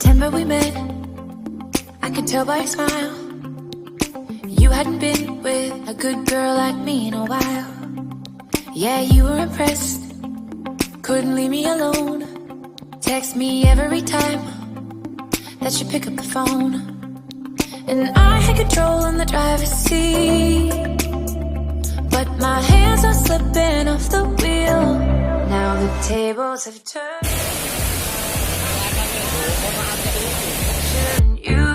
September we met, I could tell by your smile. You hadn't been with a good girl like me in a while. Yeah, you were impressed, couldn't leave me alone. Text me every time that you pick up the phone. And I had control in the driver's seat, but my hands are slipping off the wheel. Now the tables have turned. You